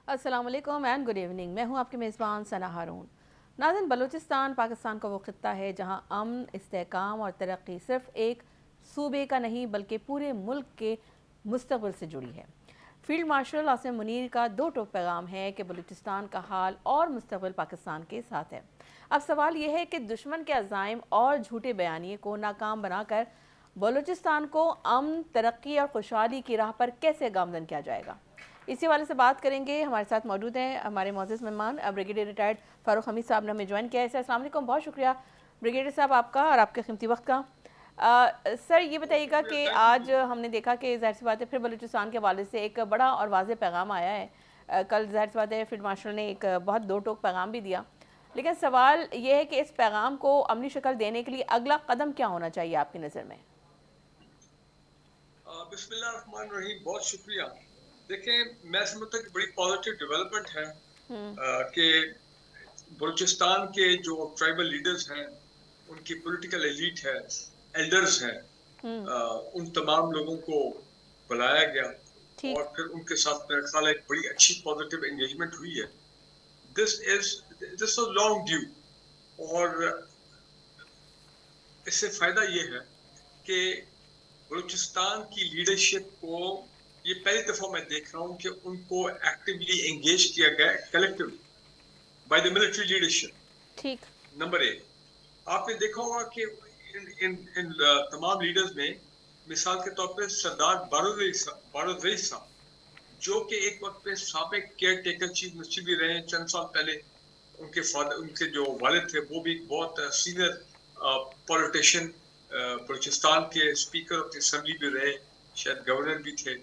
अस्सलाम वालेकुम and good evening. मैं हूं आपके मेज़बान सना हारून। नाज़रीन, बलूचिस्तान पाकिस्तान का वो ख़ित्ता है जहां अमन, इस्तेहकाम और तरक्की सिर्फ एक सूबे का नहीं बल्कि पूरे मुल्क के मुस्तक़बिल से जुड़ी है। फील्ड मार्शल आसिम मुनीर का दो टोक पैगाम है कि बलूचिस्तान का हाल और मुस्तक़बिल पाकिस्तान के साथ है। अब सवाल यह है कि दुश्मन के अज़ाइम और झूठे बयानिए को नाकाम बनाकर बलूचिस्तान को अमन, तरक्की और खुशहाली की राह पर कैसे गामज़न किया जाएगा, इसी वाले से बात करेंगे। हमारे साथ मौजूद हैं हमारे मोअज़्ज़ज़ मेहमान ब्रिगेडियर रिटायर्ड फ़ारूक हमीद साहब ने हमें ज्वाइन किया है। सर अस्सलाम वालेकुम, बहुत शुक्रिया ब्रिगेडियर साहब आपका और आपके क़ीमती वक्त का। सर ये बहुत बताइएगा शुक्रिया, कि थैंक आज यू। हमने देखा कि ज़ाहिर सी बात है फिर बलूचिस्तान के हवाले से एक बड़ा और वाज़ेह पैगाम आया है। कल ज़ाहिर सी बात है फील्ड मार्शल ने एक बहुत दो टोक पैगाम भी दिया, लेकिन सवाल ये है कि इस पैगाम को अमली शक्ल देने के लिए अगला कदम क्या होना चाहिए आपकी नज़र में? बिस्मिल्लाहिर्रहमानिर्रहीम, बहुत शुक्रिया। देखें, मैं समझता हूँ कि बड़ी पॉजिटिव डेवलपमेंट है कि बलूचिस्तान के जो ट्राइबल लीडर्स हैं, उनकी पॉलिटिकल एलीट है, एल्डर्स हैं, उन तमाम लोगों को बुलाया गया ठीक। और फिर उनके साथ मेरा ख्याल है एक बड़ी अच्छी पॉजिटिव एंगेजमेंट हुई है। This is this was long due. और इससे फायदा ये है कि बलूचिस्तान की लीडरशिप को ये पहली दफा मैं देख रहा हूं कि उनको एक्टिवली एंगेज किया गया collectively by the military leadership. ठीक। नंबर एक, आपने देखा होगा कि इन इन इन तमाम लीडर्स में मिसाल के तौर पे सरदार बारूद रईस साहब, जो कि एक वक्त पे साबिक केयर टेकर चीफ मिनिस्टर भी रहे। चंद साल पहले उनके फादर, उनके जो वालिद थे, वो भी बहुत सीनियर पॉलिटिशियन, बलूचिस्तान के स्पीकर ऑफ द असेंबली भी रहे, शायद गवर्नर भी थे।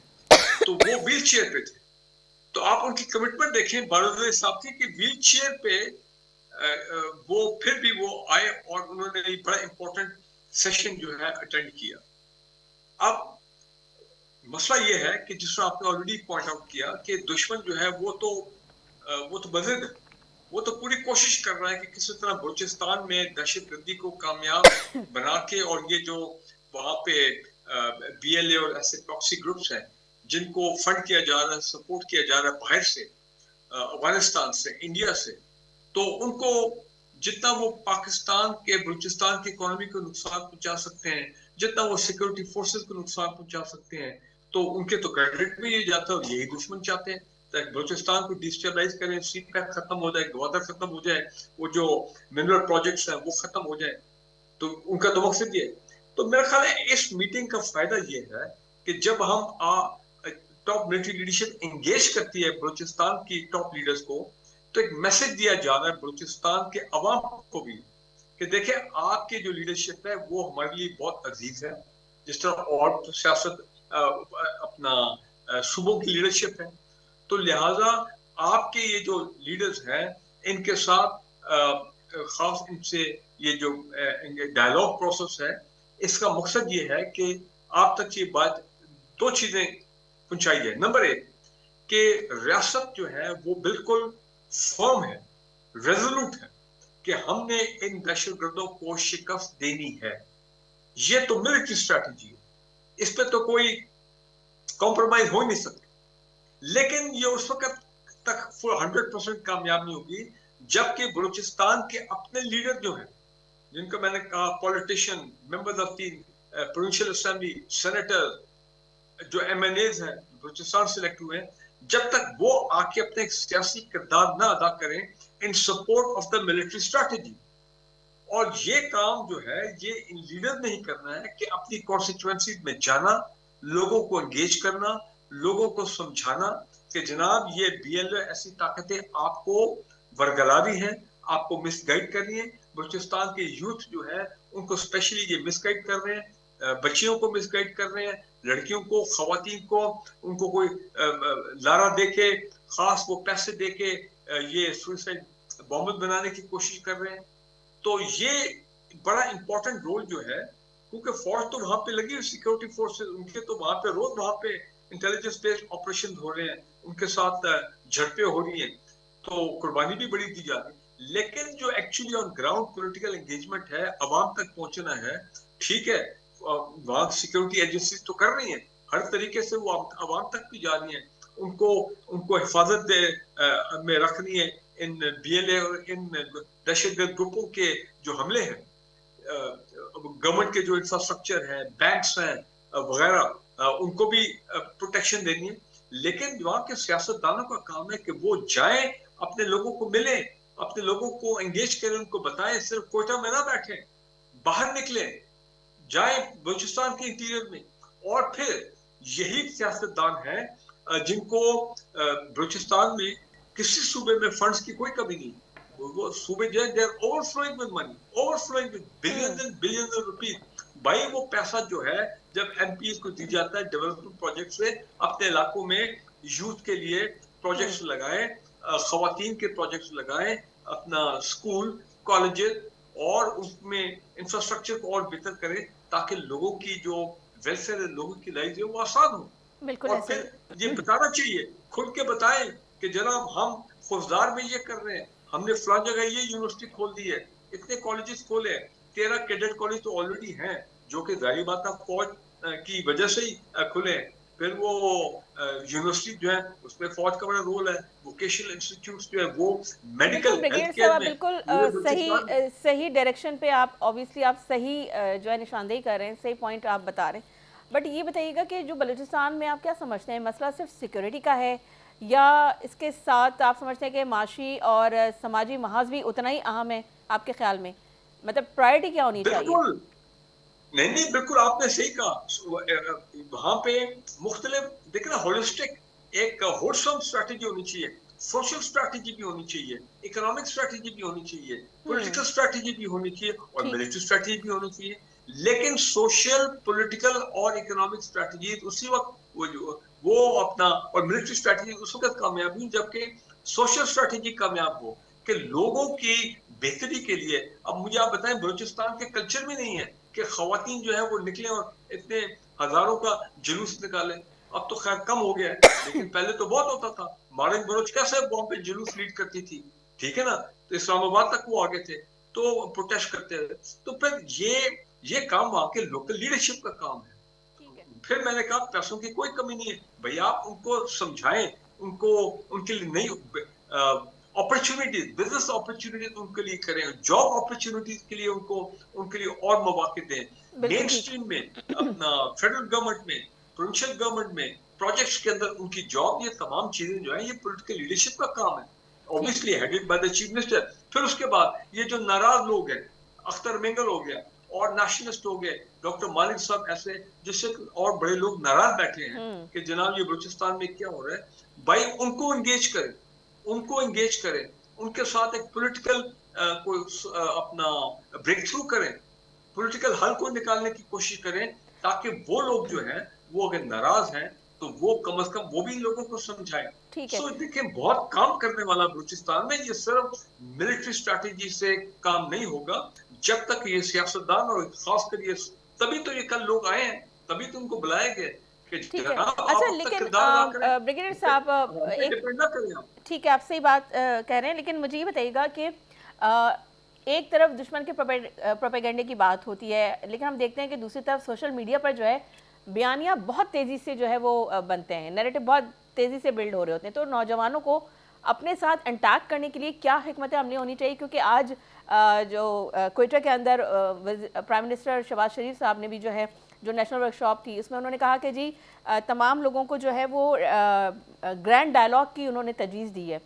तो वो व्हील चेयर पे थे। तो आप उनकी कमिटमेंट देखें बारूद साहब की, कि व्हील चेयर पे वो फिर भी वो आए और उन्होंने एक बड़ा इंपॉर्टेंट सेशन जो है अटेंड किया। अब मसला ये है कि जिस तरह आपने ऑलरेडी पॉइंट आउट किया कि दुश्मन जो है वो तो बज़िद है। वो तो पूरी कोशिश कर रहा है कि किसी तरह बलूचिस्तान में दहशतगर्दी को कामयाब बना के, और ये जो वहां पे बीएलए और ऐसे प्रॉक्सी ग्रुप्स हैं जिनको फंड किया जा रहा है, सपोर्ट किया जा रहा है बाहर से, अफगानिस्तान से, इंडिया से, तो उनको जितना वो पाकिस्तान के बलूचिस्तान की इकोनॉमी को नुकसान पहुंचा सकते हैं, जितना वो सिक्योरिटी फोर्सेस को नुकसान पहुंचा सकते हैं, तो उनके तो क्रेडिट में ये जाता है और यही दुश्मन चाहते हैं ताकि बलूचिस्तान को डिस्टेबलाइज करें, सी पैक खत्म हो जाए, ग्वादर खत्म हो जाए, वो जो मिनरल प्रोजेक्ट्स हैं वो खत्म हो जाए। तो उनका तो मकसद ये है। तो मेरा ख्याल है इस मीटिंग का फायदा ये है कि जब हम टॉप मिलिट्री लीडरशिप एंगेज करती है बलूचिस्तान की टॉप लीडर्स को, तो एक मैसेज दिया जा रहा है बलूचिस्तान के अवाम को भी कि देखिए, आपकी जो लीडरशिप है वो हमारे लिए बहुत अजीज है, जिस तरह और सियासत अपना सूबों की लीडरशिप है। तो लिहाजा आपके ये जो लीडर्स हैं, इनके साथ खास इनसे ये जो डायलॉग प्रोसेस है, इसका मकसद ये है कि आप तक ये बात, दो चीजें पहुंचाई जाए। नंबर एक, कि रियासत जो है वो बिल्कुल फर्म है, रेजोल्यूट है कि हमने इन दहशतगर्दों को शिकस्त देनी है। ये तो मिलिट्री स्ट्रैटेजी है, इस पे तो कोई कॉम्प्रोमाइज हो ही नहीं सकता। लेकिन ये उस वक्त तक फुल 100% कामयाब नहीं होगी जबकि बलूचिस्तान के अपने लीडर जो हैं, जिनको मैंने कहा politician, members of the provincial assembly, senator, जो एमएनएज हैं बलूचिस्तान सेलेक्ट हुए हैं, जब तक वो आके अपने एक सियासी किरदार ना अदा करें इन support of the military strategy. और ये काम जो है ये इन लीडर ने ही करना है कि अपनी कॉन्स्टिट्यूएंसी में जाना, लोगों को एंगेज करना, लोगों को समझाना कि जनाब ये बीएलओ ऐसी ताकतें आपको वरगला रही हैं, आपको मिसगाइड कर रही हैं। बलूचिस्तान के यूथ जो है उनको स्पेशली ये मिसगाइड कर रहे हैं, बच्चियों को मिसगाइड कर रहे हैं, लड़कियों को, खवातीन को, उनको कोई लारा दे के, खास वो पैसे दे के ये सुसाइड बॉम्ब बनाने की कोशिश कर रहे हैं। तो ये बड़ा इंपॉर्टेंट रोल जो है, क्योंकि फौज तो वहां पे लगी, सिक्योरिटी फोर्सेस उनके तो वहां पे रोज वहां पे इंटेलिजेंस बेस्ड ऑपरेशन हो रहे हैं, उनके साथ झड़पें हो रही हैं, तो कुर्बानी भी बड़ी दी जा रही है। लेकिन जो actually on ground political engagement है, अवाम तक पहुंचना है, ठीक है, वहां सिक्योरिटी एजेंसी तो कर रही है, हर तरीके से वो अवाम तक भी जा रही है, उनको हिफाजत में रखनी है इन BLA और इन दहशतगर्द ग्रुपों के जो हमले हैं, गवर्नमेंट के जो इंफ्रास्ट्रक्चर है, बैंक्स हैं वगैरह, उनको भी प्रोटेक्शन देनी है। लेकिन वहाँ के सियासतदानों का काम है कि वो जाएं, अपने लोगों को मिले, अपने लोगों को एंगेज करें, उनको बताएं, सिर्फ कोयटा में ना बैठे, बाहर निकले, जाए बलूचिस्तान के इंटीरियर में। और फिर यही सियासतदान है जिनको बलूचिस्तान में किसी सूबे में फंड्स की कोई कमी नहीं, वो सूबे जो है, they are overflowing with money, overflowing with billions and billions of rupees. भाई वो पैसा जो है जब MPs को दी जाता है डेवलपमेंट प्रोजेक्ट से, अपने इलाकों में यूथ के लिए प्रोजेक्ट्स लगाए, खवातीन के प्रोजेक्ट्स लगाए, अपना स्कूल कॉलेजेस और उसमें इंफ्रास्ट्रक्चर को और बेहतर करें, ताकि लोगों की जो वेलफेयर है, लोगों की लाइफ है, वो आसान हो। बिल्कुल और ऐसे फिर ये बताना चाहिए, खुल के बताएं कि जनाब हम फौजदार में ये कर रहे हैं, हमने फलां जगह ये यूनिवर्सिटी खोल दी है, इतने कॉलेजेस खोले हैं, 13 कैडेट कॉलेज तो ऑलरेडी हैं, जो कि जाहिर बात है फौज की वजह से ही खुले हैं। फिर वो यूनिवर्सिटी जो है उसमें फौज का बड़ा रोल है, वोकेशनल इंस्टीट्यूट्स जो है वो बिल्कुल मेडिकल हेल्थ ब्रिगेडियर केयर साहब, में बिल्कुल पूरे सही बलूचिस्तान। सही डायरेक्शन पे आप ऑब्वियसली आप सही जो है निशानदेही कर रहे हैं, सही पॉइंट आप बता रहे हैं। बट ये बताइएगा कि जो बलूचिस्तान में आप क्या समझते हैं, मसला सिर्फ सिक्योरिटी का है या इसके साथ आप समझते हैं कि माशी और समाजी महाज भी उतना ही अहम है आपके ख्याल में? मतलब प्रायोरिटी क्या होनी चाहिए? बिल्कुल नहीं, बिल्कुल आपने सही कहा। वहां पे मुख्तलिफ देखना, होलिस्टिक एक होलसम स्ट्रैटेजी होनी चाहिए, सोशल स्ट्रैटेजी भी होनी चाहिए, इकोनॉमिक स्ट्रैटेजी भी होनी चाहिए, पॉलिटिकल स्ट्रैटेजी भी होनी चाहिए और ठीक। मिलिट्री स्ट्रैटेजी भी होनी चाहिए। लेकिन सोशल, पॉलिटिकल और इकोनॉमिक स्ट्रैटेजी उसी वक्त वो अपना, और मिलिट्री स्ट्रैटेजी उस वक्त कामयाब हुई जबकि सोशल स्ट्रैटेजी कामयाब हो कि लोगों की बेहतरी के लिए। अब मुझे आप बताएं, बलूचिस्तान के कल्चर में नहीं है कि खवातीन जो है वो निकले और इतने हजारों का जुलूस निकाले। अब तो खैर कम हो गया है, लेकिन पहले तो बहुत होता था। मारिन बलोच कैसे वहां पे जुलूस लीड करती थी, ठीक है ना, तो इस्लामाबाद तक वो आगे थे, तो प्रोटेस्ट करते थे। तो फिर ये काम वहां के लोकल लीडरशिप का काम है। ठीक है। फिर मैंने कहा पैसों की कोई कमी नहीं है, भैया आप उनको समझाएं, उनको उनके लिए नई अपॉर्चुनिटीज, बिजनेस अपॉर्चुनिटीज उनके लिए करें, जॉब अपॉर्चुनिटीज के लिए उनको, उनके लिए और मौके दें। बिल्कुल मेन ठीक। स्ट्रीम में, अपना फेडरल गवर्नमेंट में, प्रोविंशियल गवर्नमेंट में, प्रोजेक्ट्स के अंदर उनकी जॉब, ये तमाम चीजें जो है ये पॉलिटिकल लीडरशिप का काम है, ठीक। Obviously headed by the chief minister. फिर उसके बाद ये जो नाराज लोग हैं, अख्तर मेंगल हो गया और नेशनलिस्ट हो गए, डॉक्टर मालिक साहब, ऐसे जिससे और बड़े लोग नाराज बैठे हैं कि जनाब ये बलूचिस्तान में क्या हो रहा है। भाई उनको एंगेज करें, उनको एंगेज करें, उनके साथ एक पॉलिटिकल कोई अपना ब्रेक थ्रू करें, पॉलिटिकल हल को निकालने की कोशिश करें, ताकि वो लोग जो हैं वो अगर नाराज हैं तो वो कम से कम वो भी इन लोगों को समझाएं। ठीक है। सो देखिए, बहुत काम करने वाला बलूचिस्तान में, ये सिर्फ मिलिट्री स्ट्रैटेजी से काम नहीं होगा जब तक ये सियासतदान, और खासकर ये, तभी तो ये कल लोग आए हैं, तभी तो उनको बुलाया गया कि ठीक है। जनाब अच्छा, आप अपना लेकिन किरदार अदा करें, ब्रिगेडियर इस पे साहब हम पे एक, डिपेंड ना करें आप। ठीक है आप सही बात कह रहे हैं, लेकिन मुझे ये बताइएगा कि एक तरफ दुश्मन के प्रोपेगेंडे की बात होती है, लेकिन हम देखते हैं कि दूसरी तरफ सोशल मीडिया पर जो है बयानियाँ बहुत तेज़ी से जो है वो बनते हैं, नैरेटिव बहुत तेज़ी से बिल्ड हो रहे होते हैं। तो नौजवानों को अपने साथ इंटैक्ट करने के लिए क्या हिकमत अमली होनी चाहिए? क्योंकि आज जो क्वेटा के अंदर प्राइम मिनिस्टर शहबाज शरीफ साहब ने भी जो है जो नेशनल वर्कशॉप थी, उसमें उन्होंने कहा कि जी तमाम लोगों को जो है वो ग्रैंड डायलॉग की उन्होंने तजवीज़ दी है।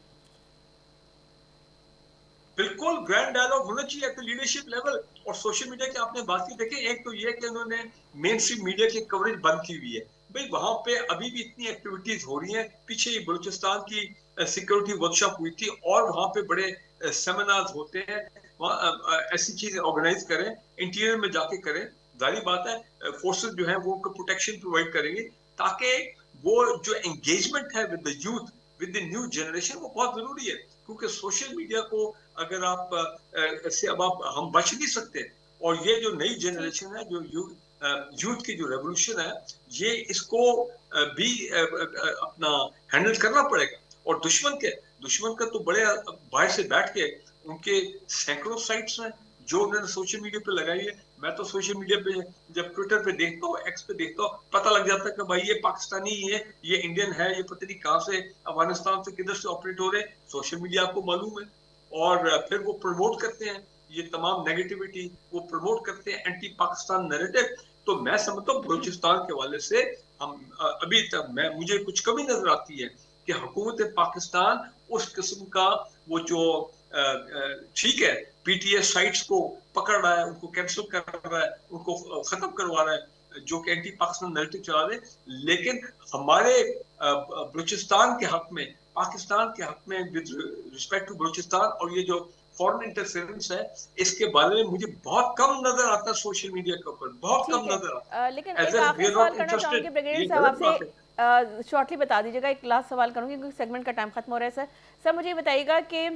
बिल्कुल ग्रैंड डायलॉग होना चाहिए एट लीडरशिप लेवल। और सोशल मीडिया की आपने बात की, देखिए एक तो ये कि उन्होंने मेन स्ट्रीम मीडिया की कवरेज बंद की हुई है। भाई वहां पे अभी भी इतनी एक्टिविटीज हो रही हैं, पीछे ही बलूचिस्तान की सिक्योरिटी वर्कशॉप हुई थी और वहां पे बड़े सेमिनार्स होते हैं, ऐसी चीज ऑर्गेनाइज करें, इंटीरियर में जाके करें। जाहिर बात है फोर्सेस जो है वो उनको प्रोटेक्शन प्रोवाइड करेंगे, ताकि वो जो एंगेजमेंट है with the youth, with the new generation, वो बहुत जरूरी है। क्योंकि सोशल मीडिया को अगर आप ऐसे, अब आप, हम बच नहीं सकते। और ये जो नई जनरेशन है, जो यूथ की जो रेवोल्यूशन है, ये इसको भी अपना हैंडल करना पड़ेगा। और दुश्मन का तो बड़े बाहर से बैठ के उनके सैकड़ों साइट्स हैं जो उन्होंने सोशल मीडिया पे लगाई है। मैं तो सोशल मीडिया पे जब ट्विटर पे देखता हूँ, एक्स पे देखता हूँ, पता लग जाता है कि भाई ये पाकिस्तानी है, ये इंडियन है, ये पता नहीं कहाँ से, अफगानिस्तान से किधर से ऑपरेट हो रहे हैं। सोशल मीडिया आपको मालूम है। और फिर वो प्रमोट करते हैं ये तमाम नेगेटिविटी, वो प्रमोट करते हैं एंटी पाकिस्तान नैरेटिव। तो मैं समझता हूँ बलूचिस्तान के हवाले से हम अभी तक मुझे कुछ कमी नजर आती है कि हुकूमत पाकिस्तान उस किस्म का वो जो ठीक है पीटीएस साइट्स को पकड़ रहा है, उनको कैंसिल कर रहा है, उनको खत्म करवा रहा है जो कि एंटी पाकिस्तान नैरेटिव चला रहे, लेकिन हमारे बलूचिस्तान के हक में, पाकिस्तान के हक में विद रिस्पेक्ट टू बलूचिस्तान और ये जो फॉरेन इंटरफेरेंस है, इसके बारे में मुझे बहुत कम नजर आता है सोशल मीडिया के ऊपर, बहुत ठीक कम है। नजर आता लेकिन है। एक एज ए वी आखिरी आर सवाल नॉट करना चाहूँगी इंटरेस्टेड, ब्रिगेडियर ये साहब गलत आपसे, बात है। शॉर्टली बता दीजिएगा, एक लास्ट सवाल करूँगी क्योंकि सेगमेंट का टाइम खत्म हो रहा है। सर सर मुझे ये बताइएगा कि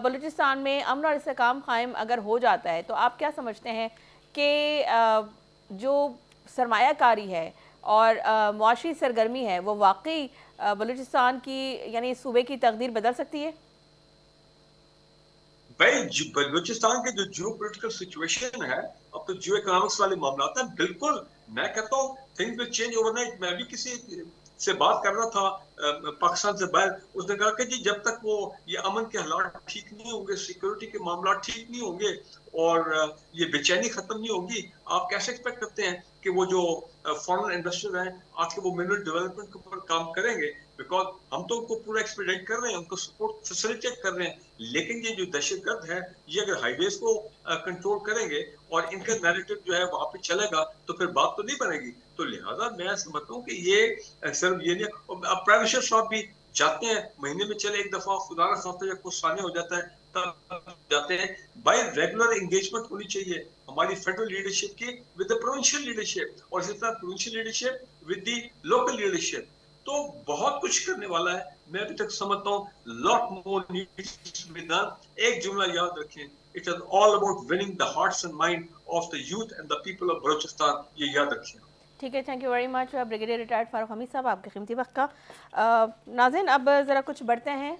बलूचिस्तान में अमन और इस्तेकाम कायम अगर हो जाता है तो आप क्या समझते हैं कि जो सरमायाकारी है और मुआशी सरगर्मी है वो वाकई बलूचिस्तान की यानी सूबे की तकदीर बदल सकती है? भाई बलूचिस्तान के जो जियो पोलिटिकल सिचुएशन है, अब तो जियो इकोनॉमिक्स वाले मामला है, बिल्कुल मैं कहता हूँ थिंग्स विल चेंज ओवरनाइट। मैं भी किसी से बात कर रहा था पाकिस्तान से बाहर, उसने कहा कि जी जब तक वो ये अमन के हालात ठीक नहीं होंगे, सिक्योरिटी के मामला ठीक नहीं होंगे और ये बेचैनी खत्म नहीं होगी, आप कैसे एक्सपेक्ट करते हैं कि वो जो फॉरेन इन्वेस्टर हैं आके वो मिनरल डेवलपमेंट के ऊपर काम करेंगे। बिकॉज हम तो उनको पूरा एक्सपेडिट कर रहे हैं, उनको सपोर्ट फैसिलिटेट कर रहे हैं, लेकिन ये जो दहशतगर्द है ये अगर हाईवेज को कंट्रोल करेंगे और इनका नैरेटिव जो है वहां पे चलेगा तो फिर बात तो नहीं बनेगी। तो लिहाजा मैं समझता हूँ कि ये सिर्फ ये नहीं, प्राइम मिनिस्टर साहब भी जाते हैं महीने में, चले एक दफा खुदा ना खास्ता जब कुछ साने हो जाता है तब जाते हैं। बाय रेगुलर एंगेजमेंट होनी चाहिए हमारी फेडरल लीडरशिप की विद द प्रोविंशियल लीडरशिप, और इसी तरह provincial leadership with the local leadership. तो बहुत कुछ करने वाला है। मैं अभी तक समझता हूँ lot more needs to be done. एक जुमला याद रखें, it is all about winning the hearts and mind of the youth and the people of Balochistan, ये याद रखें। ठीक है, thank you very much brigadier retired Farooq Hamid sahab, आपके कीमती वक्त का। नाज़रीन अब ज़रा कुछ बढ़ते हैं